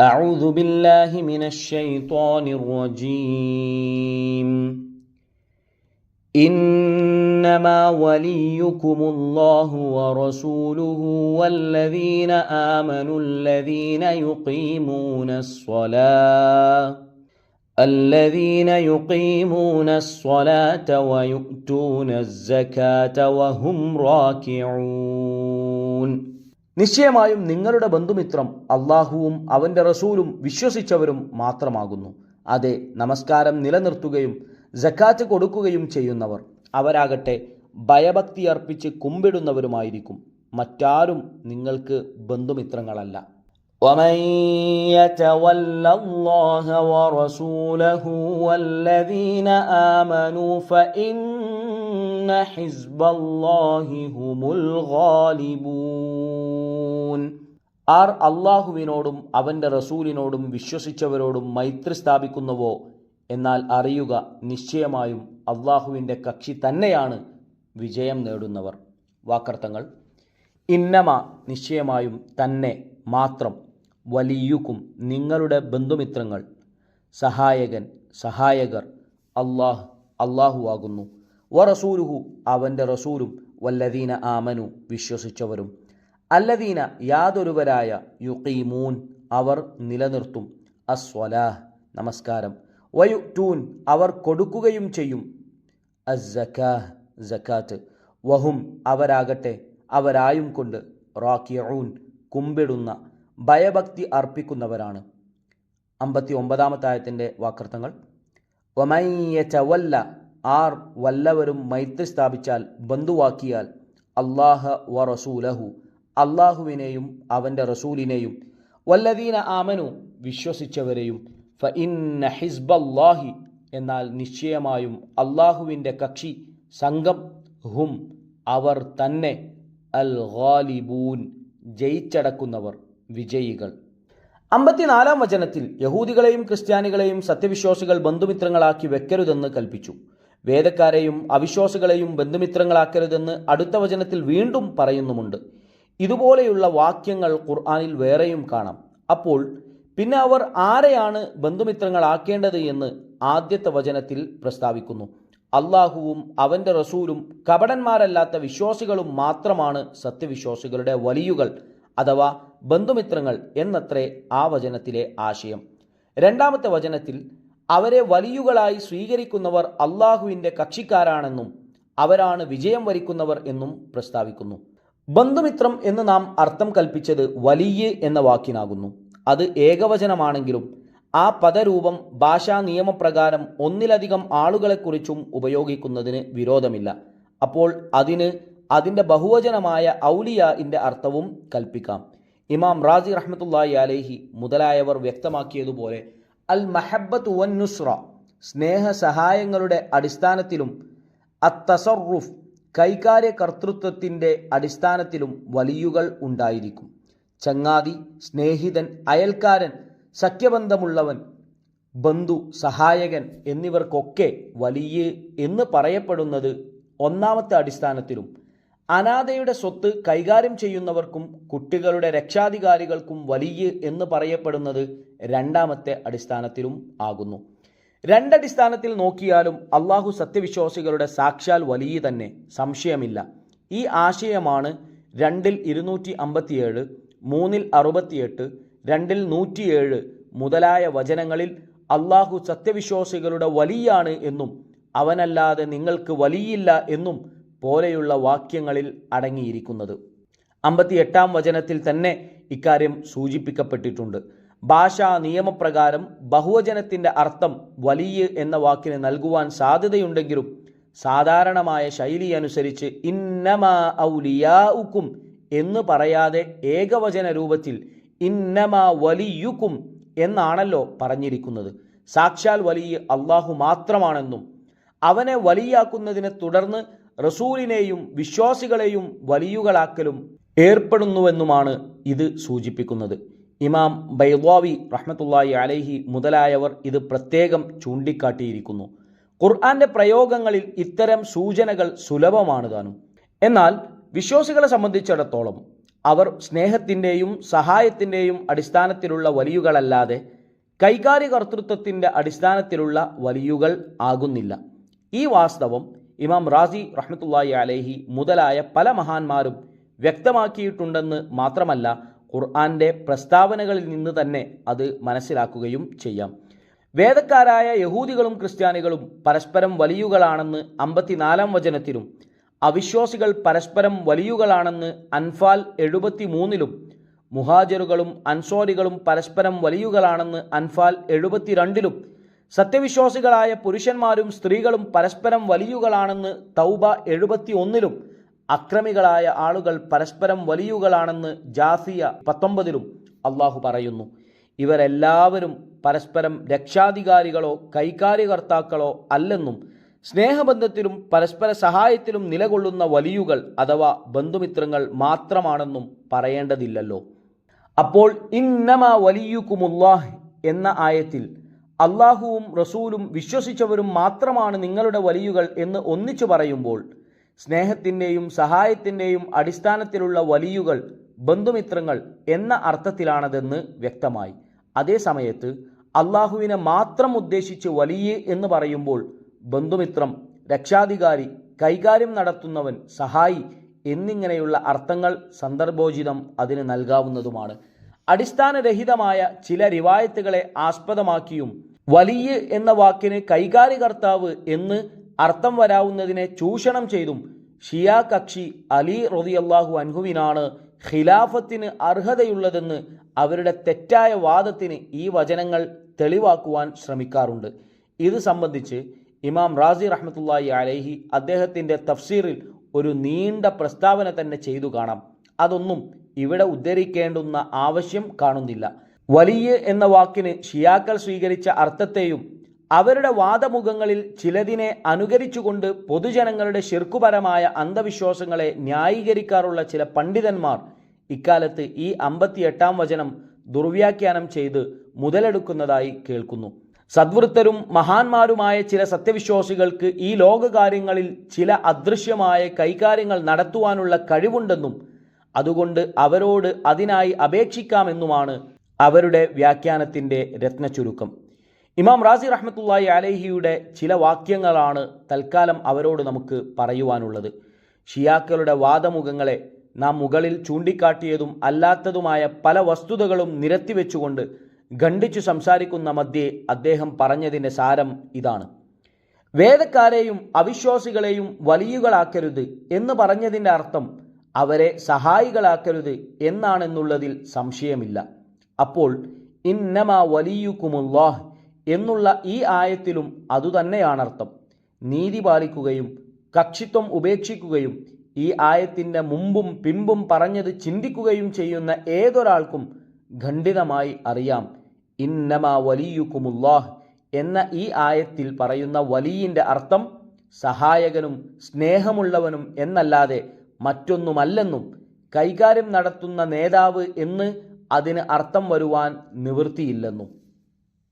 أعوذ بالله من الشيطان الرجيم إنما وليكم الله ورسوله والذين آمنوا الذين يقيمون الصلاة ويؤتون الزكاة وهم راكعون. നിശ്ചയമായും നിങ്ങളുടെ ബന്ധുമിത്രം അള്ളാഹുവും അവൻ്റെ റസൂലും വിശ്വസിച്ചവരും മാത്രമാകുന്നു. അതെ, നമസ്കാരം നിലനിർത്തുകയും സക്കാത്ത് കൊടുക്കുകയും ചെയ്യുന്നവർ. അവരാകട്ടെ ഭയഭക്തി അർപ്പിച്ച് കുമ്പിടുന്നവരുമായിരിക്കും. മറ്റാരും നിങ്ങൾക്ക് ബന്ധുമിത്രങ്ങളല്ല. وَمَن يَتَوَلَّ اللَّهَ وَرَسُولَهُ وَالَّذِينَ آمَنُوا فَإِنَّ حِزْبَ اللَّهِ هُمُ الْغَالِبُونَ. ആർ അള്ളാഹുവിനോടും അവൻ്റെ റസൂലിനോടും വിശ്വസിച്ചവരോടും മൈത്രി സ്ഥാപിക്കുന്നുവോ, എന്നാൽ അറിയുക, നിശ്ചയമായും അള്ളാഹുവിൻ്റെ കക്ഷി തന്നെയാണ് വിജയം നേടുന്നവർ. വാക്കർത്ഥങ്ങൾ: ഇന്നമ നിശ്ചയമായും, തന്നെ മാത്രം, വലിയുക്കും നിങ്ങളുടെ ബന്ധുമിത്രങ്ങൾ, സഹായകർ അള്ളാഹു ആകുന്നു. വറസൂലുഹു അവൻ്റെ റസൂലും, വല്ലദീന ആമനു വിശ്വസിച്ചവരും, അല്ലദീന യാതൊരുവരായ, യുഖീമൂൻ അവർ നിലനിർത്തും, അസ്വലാഹ് നമസ്കാരം, വയുറ്റൂൻ അവർ കൊടുക്കുകയും ചെയ്യും, അസ്സക്കാഹ് സക്കാത്ത്, വഹും അവരാകട്ടെ അവരായും കൊണ്ട്, റാക്കിഊൻ കുമ്പിടുന്ന ഭയഭക്തി അർപ്പിക്കുന്നവരാണ്. 59-ാമത്തെ ആയത്തിൻ്റെ വാക്കർത്ഥങ്ങൾ: വമൻ യതവല്ല ആർ വല്ലവരും മൈത്രി സ്ഥാപിച്ചാൽ, ബന്ധുവാക്കിയാൽ, അല്ലാഹ വ റസൂലഹു അള്ളാഹുവിനെയും അവൻ്റെ റസൂലിനെയും, വല്ലദീന ആമനു വിശ്വസിച്ചവരെയും, ഫഇന്ന ഹിസ്ബല്ലാഹി എന്നാൽ നിശ്ചയമായും അള്ളാഹുവിൻ്റെ കക്ഷി സംഘം, ഹും അവർ തന്നെ, അൽ ഗാലിബൂൻ ജയിച്ചടക്കുന്നവർ, വിജയികൾ. 54-ാം വചനത്തിൽ യഹൂദികളെയും ക്രിസ്ത്യാനികളെയും സത്യവിശ്വാസികൾ ബന്ധുമിത്രങ്ങളാക്കി വെക്കരുതെന്ന് കൽപ്പിച്ചു. വേദക്കാരെയും അവിശ്വാസികളെയും ബന്ധുമിത്രങ്ങളാക്കരുതെന്ന് അടുത്ത വചനത്തിൽ വീണ്ടും പറയുന്നുമുണ്ട്. ഇതുപോലെയുള്ള വാക്യങ്ങൾ ഖുർആനിൽ വേറെയും കാണാം. അപ്പോൾ പിന്നെ അവർ ആരെയാണ് ബന്ധുമിത്രങ്ങളാക്കേണ്ടത് എന്ന് ആദ്യത്തെ വചനത്തിൽ പ്രസ്താവിക്കുന്നു. അള്ളാഹുവും അവൻ്റെ റസൂലും കപടന്മാരല്ലാത്ത വിശ്വാസികളും മാത്രമാണ് സത്യവിശ്വാസികളുടെ വലിയുകൾ അഥവാ ബന്ധുമിത്രങ്ങൾ എന്നത്രേ ആ വചനത്തിലെ ആശയം. 2-ാമത്തെ വചനത്തിൽ അവരെ വലിയുകളായി സ്വീകരിക്കുന്നവർ അള്ളാഹുവിൻ്റെ കക്ഷിക്കാരാണെന്നും അവരാണ് വിജയം വരിക്കുന്നവർ എന്നും പ്രസ്താവിക്കുന്നു. ബന്ധുമിത്രം എന്ന് നാം അർത്ഥം കൽപ്പിച്ചത് വലിയ എന്ന വാക്കിനാകുന്നു. അത് ഏകവചനമാണെങ്കിലും ആ പദരൂപം ഭാഷാ നിയമപ്രകാരം ഒന്നിലധികം ആളുകളെക്കുറിച്ചും ഉപയോഗിക്കുന്നതിന് വിരോധമില്ല. അപ്പോൾ അതിൻ്റെ ബഹുവചനമായ ഔലിയാഇൻ്റെ അർത്ഥവും കൽപ്പിക്കാം. ഇമാം റാസി റഹ്മത്തുള്ളാഹി അലൈഹി മുതലായവർ വ്യക്തമാക്കിയതുപോലെ, അൽ മഹബ്ബത്തു വൻ നുസ്ര സ്നേഹ സഹായങ്ങളുടെ അടിസ്ഥാനത്തിലും, അത്തസറുഫ് കൈകാര്യകർത്തൃത്വത്തിൻ്റെ അടിസ്ഥാനത്തിലും വലിയുകൾ ഉണ്ടായിരിക്കും. ചങ്ങാതി, സ്നേഹിതൻ, അയൽക്കാരൻ, സഖ്യബന്ധമുള്ളവൻ, ബന്ധു, സഹായകൻ എന്നിവർക്കൊക്കെ വലിയ എന്ന് പറയപ്പെടുന്നത് 1-ാമത്തെ അടിസ്ഥാനത്തിലും, അനാഥയുടെ സ്വത്ത് കൈകാര്യം ചെയ്യുന്നവർക്കും കുട്ടികളുടെ രക്ഷാധികാരികൾക്കും വലിയ എന്ന് പറയപ്പെടുന്നത് 2-ാമത്തെ അടിസ്ഥാനത്തിലും ആകുന്നു. 2 അടിസ്ഥാനത്തിൽ നോക്കിയാലും അള്ളാഹു സത്യവിശ്വാസികളുടെ സാക്ഷാൽ വലിയ തന്നെ, സംശയമില്ല. ഈ ആശയമാണ് 2-ൽ 257, 3-ൽ 68, 2-ൽ 107 മുതലായ വചനങ്ങളിൽ അള്ളാഹു സത്യവിശ്വാസികളുടെ വലിയാണ് എന്നും അവനല്ലാതെ നിങ്ങൾക്ക് വലിയില്ല എന്നും പോലെയുള്ള വാക്യങ്ങളിൽ അടങ്ങിയിരിക്കുന്നത്. 58-ാം വചനത്തിൽ തന്നെ ഇക്കാര്യം സൂചിപ്പിക്കപ്പെട്ടിട്ടുണ്ട്. ഭാഷാ നിയമപ്രകാരം ബഹുവചനത്തിൻ്റെ അർത്ഥം വലിയ എന്ന വാക്കിന് നൽകുവാൻ സാധ്യതയുണ്ടെങ്കിലും സാധാരണമായ ശൈലി അനുസരിച്ച് ഇന്നമാ ഔലിയാഉക്കും എന്ന് പറയാതെ ഏകവചന രൂപത്തിൽ ഇന്നമാ വലിയുക്കും എന്നാണല്ലോ പറഞ്ഞിരിക്കുന്നത്. സാക്ഷാൽ വലിയ അള്ളാഹു മാത്രമാണെന്നും അവനെ വലിയാക്കുന്നതിനെ തുടർന്ന് റസൂലിനെയും വിശ്വാസികളെയും വലിയുകളാക്കലും ഏർപ്പെടുന്നുവെന്നുമാണ് ഇത് സൂചിപ്പിക്കുന്നത്. ഇമാം ബൈളാവി റഹ്മത്തുള്ളാഹി അലൈഹി മുതലായവർ ഇത് പ്രത്യേകം ചൂണ്ടിക്കാട്ടിയിരിക്കുന്നു. ഖുർആന്റെ പ്രയോഗങ്ങളിൽ ഇത്തരം സൂചനകൾ സുലഭമാണ് താനും. എന്നാൽ വിശ്വാസികളെ സംബന്ധിച്ചിടത്തോളം അവർ സ്നേഹത്തിൻ്റെയും സഹായത്തിൻ്റെയും അടിസ്ഥാനത്തിലുള്ള വലിയുകളല്ലാതെ കൈകാര്യകർത്തൃത്വത്തിൻ്റെ അടിസ്ഥാനത്തിലുള്ള വലിയുകൾ ആകുന്നില്ല. ഈ വാസ്തവം ഇമാം റാസി റഹ്മത്തുള്ളാഹി അലൈഹി മുതലായ പല മഹാന്മാരും വ്യക്തമാക്കിയിട്ടുണ്ടെന്ന് മാത്രമല്ല, ഖുർആന്റെ പ്രസ്താവനകളിൽ നിന്ന് തന്നെ അത് മനസ്സിലാക്കുകയും ചെയ്യാം. വേദക്കാരായ യഹൂദികളും ക്രിസ്ത്യാനികളും പരസ്പരം വലിയുകളാണെന്ന് 54-ാം വചനത്തിലും അവിശ്വാസികൾ പരസ്പരം വലിയുകളാണെന്ന് അൻഫാൽ 73-ലും മുഹാജിറുകളും അൻസ്വാരികളും പരസ്പരം വലിയുകളാണെന്ന് അൻഫാൽ 72-ലും സത്യവിശ്വാസികളായ പുരുഷന്മാരും സ്ത്രീകളും പരസ്പരം വലിയുകളാണെന്ന് തൗബ 71-ലും അക്രമികളായ ആളുകൾ പരസ്പരം വലിയുകളാണെന്ന് ജാസിയ 19-ലും അള്ളാഹു പറയുന്നു. ഇവരെല്ലാവരും പരസ്പരം രക്ഷാധികാരികളോ കൈകാര്യകർത്താക്കളോ അല്ലെന്നും സ്നേഹബന്ധത്തിലും പരസ്പര സഹായത്തിലും നിലകൊള്ളുന്ന വലിയുകൾ അഥവാ ബന്ധുമിത്രങ്ങൾ മാത്രമാണെന്നും പറയേണ്ടതില്ലല്ലോ. അപ്പോൾ ഇന്നമാ വലിയുക്കുമുല്ലാഹ് എന്ന ആയത്തിൽ അള്ളാഹുവും റസൂലും വിശ്വസിച്ചവരും മാത്രമാണ് നിങ്ങളുടെ വലിയുകൾ എന്ന് ഒന്നിച്ചു പറയുമ്പോൾ സ്നേഹത്തിൻ്റെയും സഹായത്തിൻ്റെയും അടിസ്ഥാനത്തിലുള്ള വലിയുകൾ ബന്ധുമിത്രങ്ങൾ എന്ന അർത്ഥത്തിലാണതെന്ന് വ്യക്തമായി. അതേസമയത്ത് അള്ളാഹുവിനെ മാത്രം ഉദ്ദേശിച്ച് വലിയ എന്ന് പറയുമ്പോൾ ബന്ധുമിത്രം, രക്ഷാധികാരി, കൈകാര്യം നടത്തുന്നവൻ, സഹായി എന്നിങ്ങനെയുള്ള അർത്ഥങ്ങൾ സന്ദർഭോചിതം അതിന് നൽകാവുന്നതുമാണ്. അടിസ്ഥാനരഹിതമായ ചില റിവായത്തുകളെ ആസ്പദമാക്കിയും വലിയ എന്ന വാക്കിന് കൈകാര്യകർത്താവ് എന്ന് അർത്ഥം വരാവുന്നതിനെ ചൂഷണം ചെയ്തും ഷിയാ കക്ഷി അലി റളിയല്ലാഹു അൻഹുവിനാണ് ഖിലാഫത്തിന് അർഹതയുള്ളതെന്ന് അവരുടെ തെറ്റായ വാദത്തിന് ഈ വചനങ്ങൾ തെളിവാക്കുവാൻ ശ്രമിക്കാറുണ്ട്. ഇത് സംബന്ധിച്ച് ഇമാം റാസി റഹ്മത്തുള്ളാഹി അലൈഹി അദ്ദേഹത്തിൻ്റെ തഫ്സീറിൽ ഒരു നീണ്ട പ്രസ്താവന തന്നെ ചെയ്തു കാണാം. അതൊന്നും ഇവിടെ ഉദ്ധരിക്കേണ്ടുന്ന ആവശ്യം കാണുന്നില്ല. വലിയ എന്ന വാക്കിന് ഷിയാക്കൾ സ്വീകരിച്ച അർത്ഥത്തെയും അവരുടെ വാദമുഖങ്ങളിൽ ചിലതിനെ അനുകരിച്ചുകൊണ്ട് പൊതുജനങ്ങളുടെ ശിർക്കുപരമായ അന്ധവിശ്വാസങ്ങളെ ന്യായീകരിക്കാറുള്ള ചില പണ്ഡിതന്മാർ ഇക്കാലത്ത് ഈ 58-ാം വചനം ദുർവ്യാഖ്യാനം ചെയ്ത് മുതലെടുക്കുന്നതായി കേൾക്കുന്നു. സദ്വൃത്തരും മഹാന്മാരുമായ ചില സത്യവിശ്വാസികൾക്ക് ഈ ലോകകാര്യങ്ങളിൽ ചില അദൃശ്യമായ കൈകാര്യങ്ങൾ നടത്തുവാനുള്ള കഴിവുണ്ടെന്നും അതുകൊണ്ട് അവരോട് അതിനായി അപേക്ഷിക്കാമെന്നുമാണ് അവരുടെ വ്യാഖ്യാനത്തിൻ്റെ രത്നച്ചുരുക്കം. ഇമാം റാസി റഹ്മത്തുള്ളാഹി അലൈഹിയുടെ ചില വാക്യങ്ങളാണ് തൽക്കാലം അവരോട് നമുക്ക് പറയുവാനുള്ളത്. ഷിയാക്കളുടെ വാദമുഖങ്ങളെ നാം മുകളിൽ ചൂണ്ടിക്കാട്ടിയതും അല്ലാത്തതുമായ പല വസ്തുതകളും നിരത്തിവെച്ചുകൊണ്ട് ഖണ്ഡിച്ചു സംസാരിക്കുന്ന മധ്യേ അദ്ദേഹം പറഞ്ഞതിൻ്റെ സാരം ഇതാണ്: വേദക്കാരെയും അവിശ്വാസികളെയും വലിയുകളാക്കരുത് എന്ന് പറഞ്ഞതിൻ്റെ അർത്ഥം അവരെ സഹായികളാക്കരുത് എന്നാണെന്നുള്ളതിൽ സംശയമില്ല. അപ്പോൾ ഇന്നമാ വലിയുക്കുമുല്ലാഹ് എന്നുള്ള ഈ ആയത്തിലും അതുതന്നെയാണർത്ഥം. നീതി പാലിക്കുകയും കക്ഷിത്വം ഉപേക്ഷിക്കുകയും ഈ ആയത്തിൻ്റെ മുമ്പും പിമ്പും പറഞ്ഞത് ചിന്തിക്കുകയും ചെയ്യുന്ന ഏതൊരാൾക്കും ഖണ്ഡിതമായി അറിയാം, ഇന്നമാ വലിയുക്കുമുല്ലാഹ് എന്ന ഈ ആയത്തിൽ പറയുന്ന വലിയിൻ്റെ അർത്ഥം സഹായകനും സ്നേഹമുള്ളവനും എന്നല്ലാതെ മറ്റൊന്നുമല്ലെന്നും കൈകാര്യം നടത്തുന്ന നേതാവ് എന്ന് അതിന് അർത്ഥം വരുവാൻ നിവൃത്തിയില്ലെന്നും.